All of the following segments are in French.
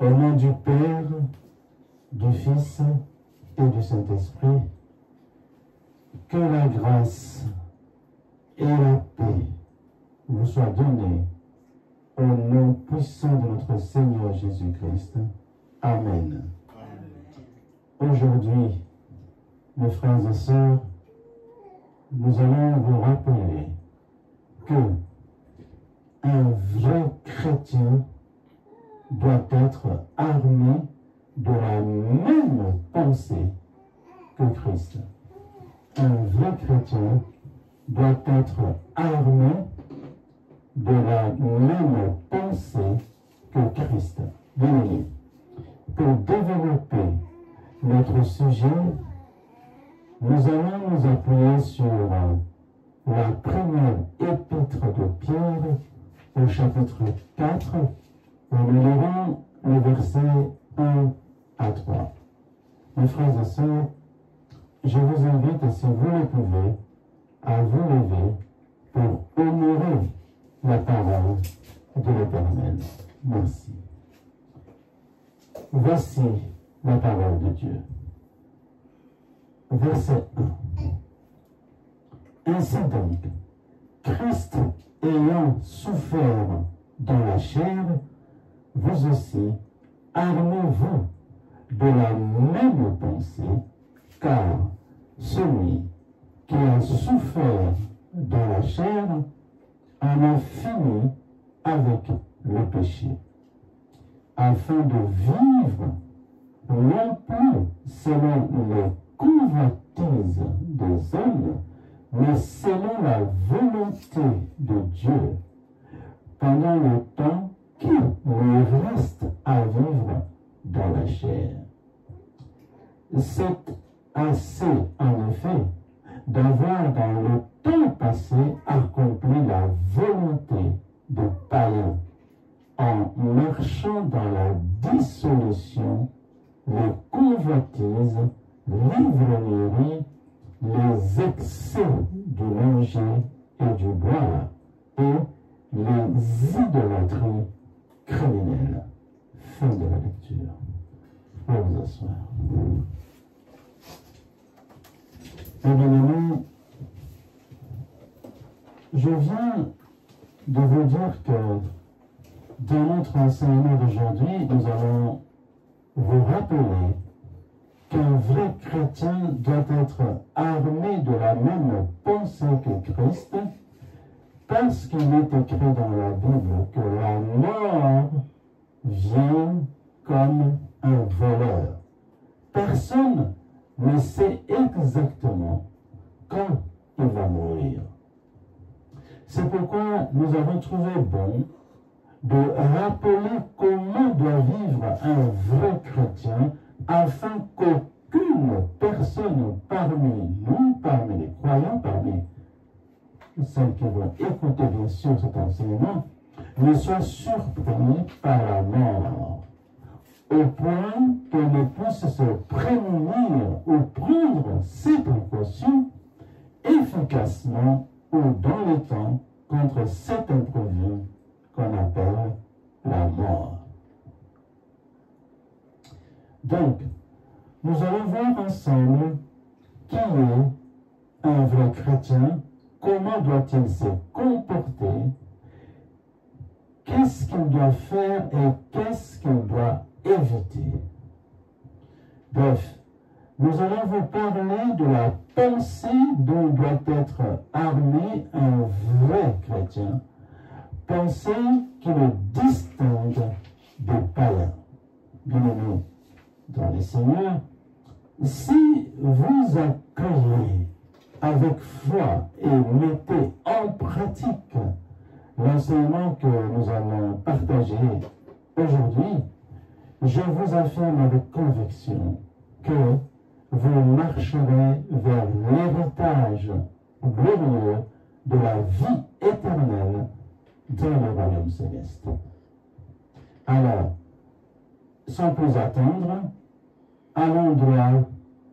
Au nom du Père, du Fils et du Saint-Esprit, que la grâce et la paix vous soient données au nom puissant de notre Seigneur Jésus-Christ. Amen. Aujourd'hui, mes frères et sœurs, nous allons vous rappeler que un vrai chrétien doit être armé de la même pensée que Christ. Un vrai chrétien doit être armé de la même pensée que Christ. Bien-aimés, pour développer notre sujet, nous allons nous appuyer sur la première épître de Pierre au chapitre 4, où nous lirons les versets 1 à 3. Mes frères et sœurs, je vous invite, si vous le pouvez, à vous lever pour honorer la parole de l'Éternel. Merci. Voici la parole de Dieu. Verset 1. Ainsi donc, Christ ayant souffert dans la chair, vous aussi, armez-vous de la même pensée, car celui qui a souffert dans la chair en a fini avec le péché, afin de vivre non plus selon les convoitises des hommes, mais selon la volonté de Dieu, pendant le temps qui lui reste à vivre dans la chair. C'est assez, en effet, d'avoir dans le temps passé accompli la volonté de païens, en marchant dans la dissolution, les convoitises, l'ivrognerie, les excès du manger et du boire, et les idolâtries criminelles. Fin de la lecture. Vous pouvez vous asseoir. Mes bien-aimés, je viens de vous dire que dans notre enseignement d'aujourd'hui, nous allons vous rappeler qu'un vrai chrétien doit être armé de la même pensée que Christ, parce qu'il est écrit dans la Bible que la mort vient comme un voleur. Personne ne sait exactement quand il va mourir. C'est pourquoi nous avons trouvé bon de rappeler comment doit vivre un vrai chrétien, afin qu'aucune personne parmi nous, parmi les croyants, parmi celles qui vont écouter bien sûr cet enseignement, ne soit surpris par la mort, au point qu'elle ne puisse se prémunir ou prendre ses précautions efficacement ou dans le temps contre cet imprévu qu'on appelle la mort. Donc, nous allons voir ensemble qui est un vrai chrétien, comment doit-il se comporter, qu'est-ce qu'il doit faire et qu'est-ce qu'il doit éviter. Bref, nous allons vous parler de la pensée dont doit être armé un vrai chrétien, pensée qui le distingue des païens. Bien-aimés dans le Seigneur, si vous accueillez avec foi et mettez en pratique l'enseignement que nous allons partager aujourd'hui, je vous affirme avec conviction que vous marcherez vers l'héritage glorieux de la vie éternelle dans le royaume céleste. Alors, sans plus attendre, allons droit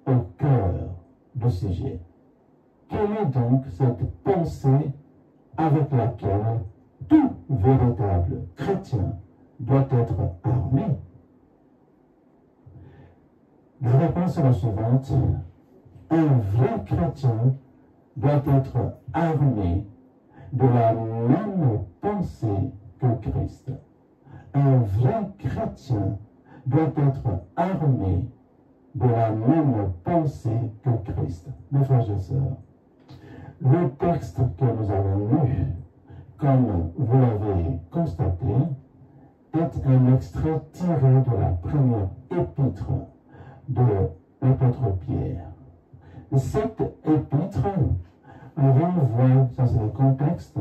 au cœur du sujet. Quelle est donc cette pensée avec laquelle tout véritable chrétien doit être armé? La réponse est la suivante. Un vrai chrétien doit être armé de la même pensée que Christ. Un vrai chrétien doit être armé de la même pensée que Christ. Mes frères et sœurs, le texte que nous avons lu, comme vous l'avez constaté, est un extrait tiré de la première épître de l'apôtre Pierre. Cette épître renvoie, ça c'est le contexte,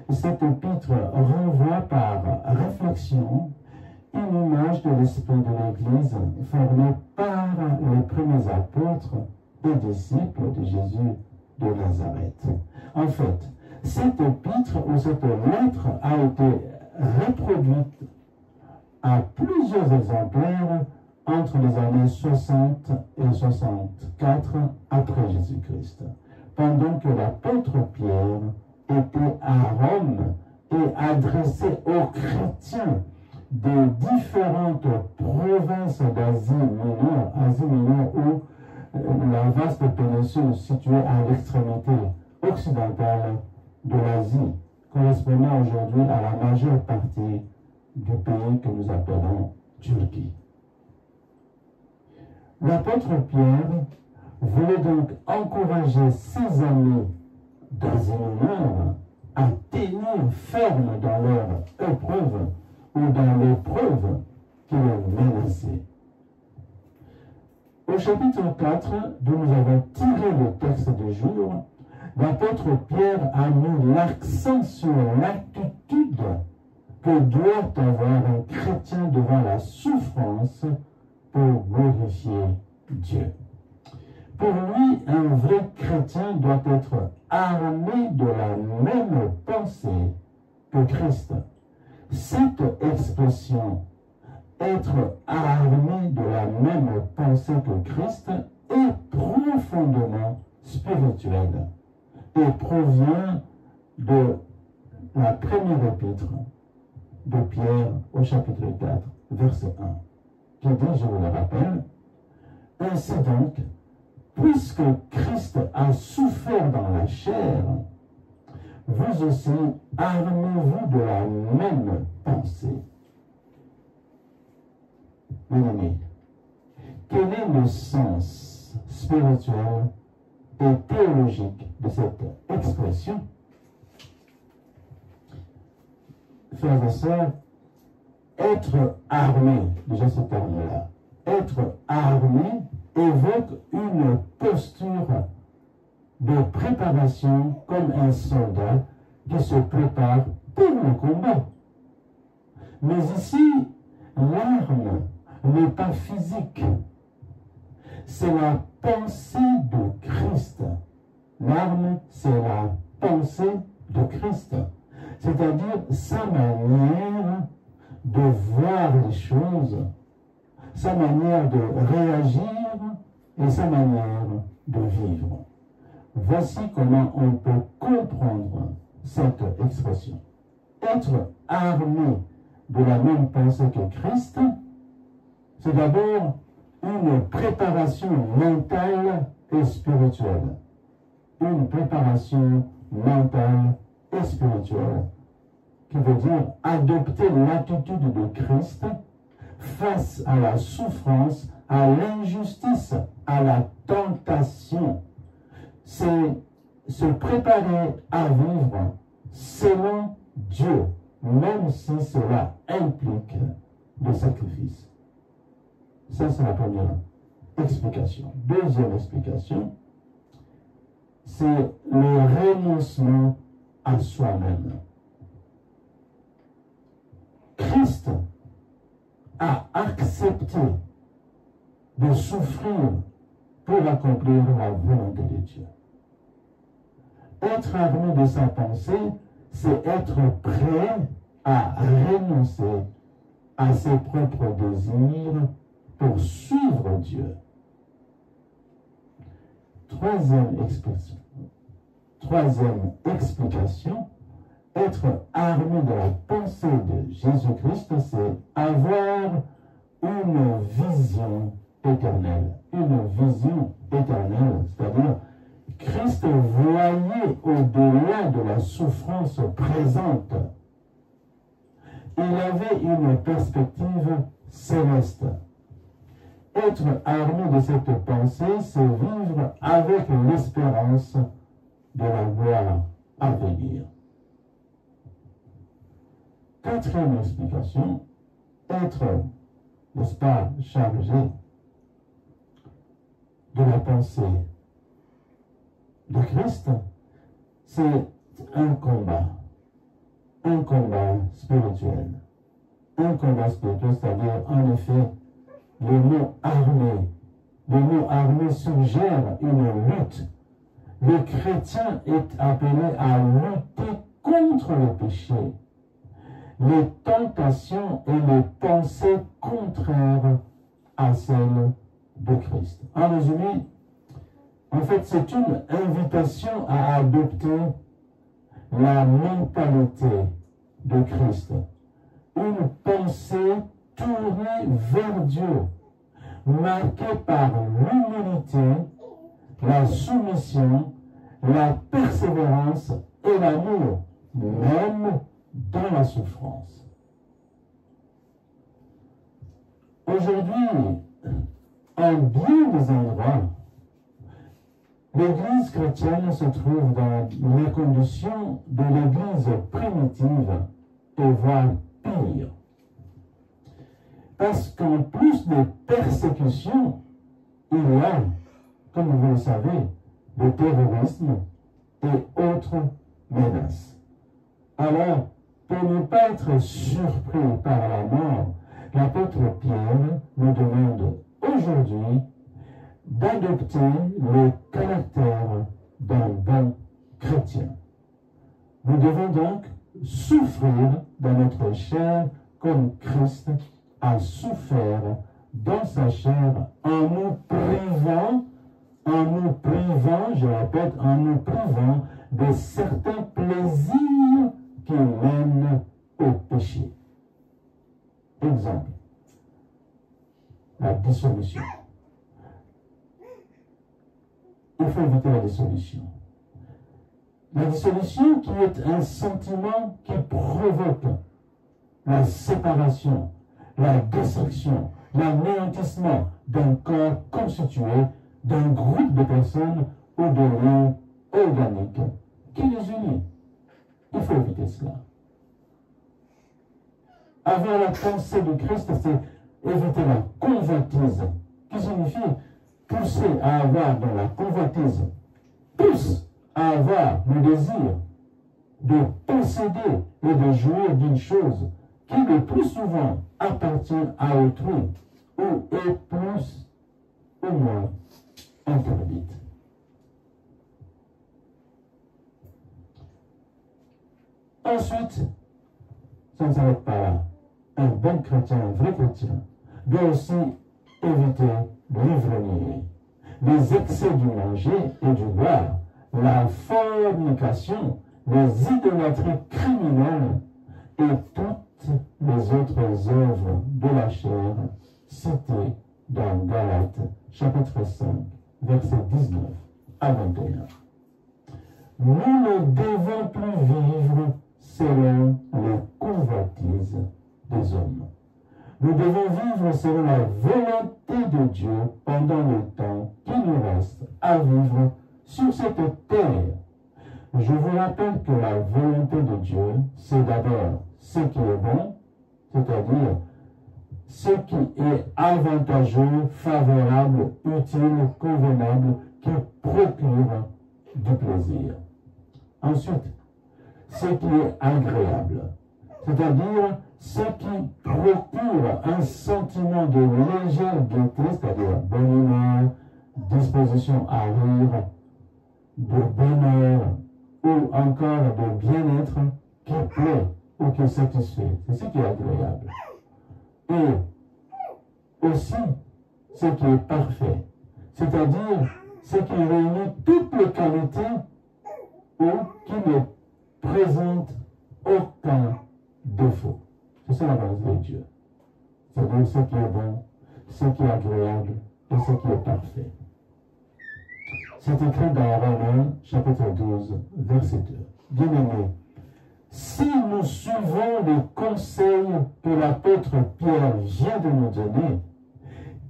cette épître renvoie par réflexion une image de l'esprit de l'Église formée par les premiers apôtres et disciples de Jésus de Nazareth. En fait, cette épître ou cette lettre a été reproduite à plusieurs exemplaires entre les années 60 et 64 après Jésus-Christ, pendant que l'apôtre Pierre était à Rome et adressait aux chrétiens des différentes provinces d'Asie mineure où la vaste péninsule située à l'extrémité occidentale de l'Asie, correspondant aujourd'hui à la majeure partie du pays que nous appelons Turquie. L'apôtre Pierre voulait donc encourager ses amis d'Asie mineure à tenir ferme dans leur épreuve ou dans l'épreuve qui les menaçait. Au chapitre 4, d'où nous avons tiré le texte du jour, l'apôtre Pierre a mis l'accent sur l'attitude que doit avoir un chrétien devant la souffrance pour glorifier Dieu. Pour lui, un vrai chrétien doit être armé de la même pensée que Christ. Cette expression, être armé de la même pensée que Christ, est profondément spirituelle et provient de la première épître de Pierre au chapitre 4, verset 1, qui dit, je vous le rappelle, « Ainsi donc, puisque Christ a souffert dans la chair, vous aussi armez-vous de la même pensée. » Bien-aimés, quel est le sens spirituel et théologique de cette expression? Frères et sœurs, être armé, déjà ce terme-là, être armé évoque une posture de préparation comme un soldat qui se prépare pour le combat. Mais ici, l'arme n'est pas physique. C'est la pensée de Christ. L'arme, c'est la pensée de Christ. C'est-à-dire sa manière de voir les choses, sa manière de réagir et sa manière de vivre. Voici comment on peut comprendre cette expression. Être armé de la même pensée que Christ, c'est d'abord une préparation mentale et spirituelle. Une préparation mentale et spirituelle, qui veut dire adopter l'attitude de Christ face à la souffrance, à l'injustice, à la tentation. C'est se préparer à vivre selon Dieu, même si cela implique des sacrifices. Ça, c'est la première explication. Deuxième explication, c'est le renoncement à soi-même. Christ a accepté de souffrir pour accomplir la volonté de Dieu. Être armé de sa pensée, c'est être prêt à renoncer à ses propres désirs pour suivre Dieu. Troisième explication, être armé de la pensée de Jésus-Christ, c'est avoir une vision éternelle, une vision éternelle, c'est-à-dire Christ voyait au-delà de la souffrance présente. Il avait une perspective céleste. Être armé de cette pensée, c'est vivre avec l'espérance de la gloire à venir. Quatrième explication, être, n'est-ce pas, chargé de la pensée de Christ, c'est un combat spirituel. Un combat spirituel, c'est-à-dire, en effet, le mot armé suggère une lutte. Le chrétien est appelé à lutter contre le péché, les tentations et les pensées contraires à celles de Christ. En résumé, en fait, c'est une invitation à adopter la mentalité de Christ. Une pensée tournée vers Dieu, marquée par l'humilité, la soumission, la persévérance et l'amour, même dans la souffrance. Aujourd'hui, en bien des endroits, l'Église chrétienne se trouve dans les conditions de l'Église primitive et voire pire. Parce qu'en plus des persécutions, il y a, comme vous le savez, le terrorisme et autres menaces. Alors, pour ne pas être surpris par la mort, l'apôtre Pierre nous demande aujourd'hui d'adopter le caractère d'un bon chrétien. Nous devons donc souffrir dans notre chair comme Christ a souffert dans sa chair en nous privant, je répète, en nous privant de certains plaisirs qui mènent au péché. Exemple, la dissolution. Il faut éviter la dissolution. La dissolution qui est un sentiment qui provoque la séparation, la destruction, l'anéantissement d'un corps constitué d'un groupe de personnes ou de liens organiques qui les unit. Il faut éviter cela. Avoir la pensée de Christ, c'est éviter la convoitise, qui signifie pousser à avoir dans la convoitise, pousse à avoir le désir de posséder et de jouir d'une chose qui le plus souvent appartient à autrui ou est plus ou moins interdite. Ensuite, ça ne s'arrête pas là. Un bon chrétien, un vrai chrétien, doit aussi éviter l'ivrognerie, les excès du manger et du boire, la fornication, les idolâtries criminelles et toutes les autres œuvres de la chair citées dans Galates, chapitre 5, versets 19 à 21. Nous ne devons plus vivre selon les convoitises des hommes. Nous devons vivre selon la volonté de Dieu pendant le temps qui nous reste à vivre sur cette terre. Je vous rappelle que la volonté de Dieu, c'est d'abord ce qui est bon, c'est-à-dire ce qui est avantageux, favorable, utile, convenable, qui procure du plaisir. Ensuite, ce qui est agréable, c'est-à-dire ce qui procure un sentiment de légère gaieté, c'est-à-dire bonne humeur, disposition à rire, de bonheur ou encore de bien-être qui plaît ou qui satisfait. C'est ce qui est agréable. Et aussi ce qui est parfait, c'est-à-dire ce qui réunit toutes les qualités ou qui ne présente aucun défaut. C'est ça la base de Dieu. C'est-à-dire ce qui est bon, ce qui est agréable, et ce qui est parfait. C'est écrit dans Romains chapitre 12, verset 2. Bien-aimés, si nous suivons les conseils que l'apôtre Pierre vient de nous donner,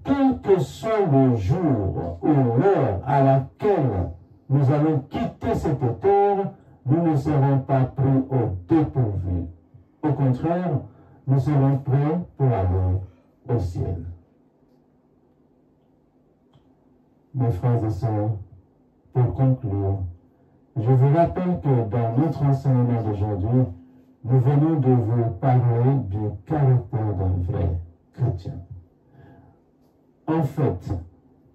quel que soit le jour ou l'heure à laquelle nous allons quitter cette terre, nous ne serons pas pris au dépourvu. Au contraire, nous serons prêts pour aller au ciel. Mes frères et sœurs, pour conclure, je vous rappelle que dans notre enseignement d'aujourd'hui, nous venons de vous parler du caractère d'un vrai chrétien. En fait,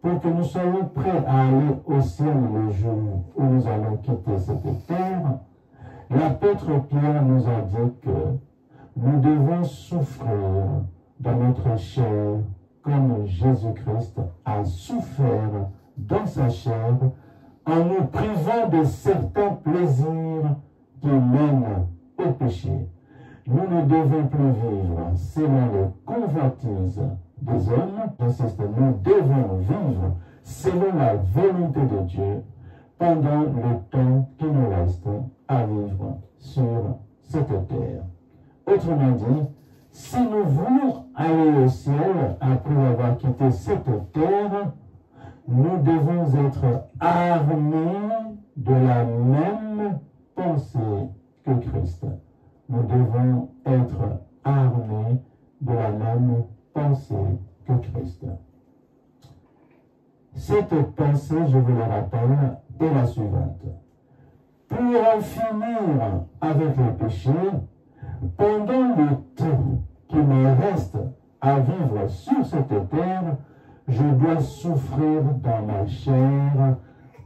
pour que nous soyons prêts à aller au ciel le jour où nous allons quitter cette terre, l'apôtre Pierre nous a dit que nous devons souffrir dans notre chair comme Jésus-Christ a souffert dans sa chair en nous privant de certains plaisirs qui mènent au péché. Nous ne devons plus vivre selon les convoitises des hommes. J'insiste, nous devons vivre selon la volonté de Dieu pendant le temps qui nous reste à vivre sur cette terre. Autrement dit, si nous voulons aller au ciel après avoir quitté cette terre, nous devons être armés de la même pensée que Christ. Nous devons être armés de la même pensée que Christ. Cette pensée, je vous le rappelle, est la suivante. Pour en finir avec le péché, pendant le temps qui me reste à vivre sur cette terre, je dois souffrir dans ma chair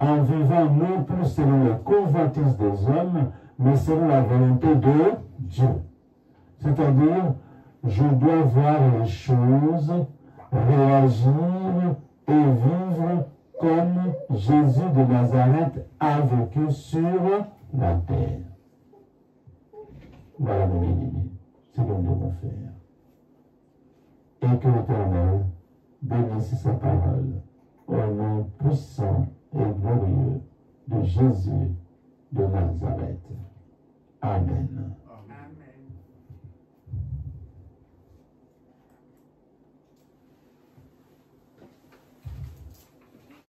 en vivant non plus selon les convoitises des hommes, mais selon la volonté de Dieu. C'est-à-dire, je dois voir les choses, réagir et vivre comme Jésus de Nazareth a vécu sur la terre. Voilà, mes bien-aimés, ce que nous devons faire. Et que l'Éternel bénisse sa parole au nom puissant et glorieux de Jésus de Nazareth. Amen.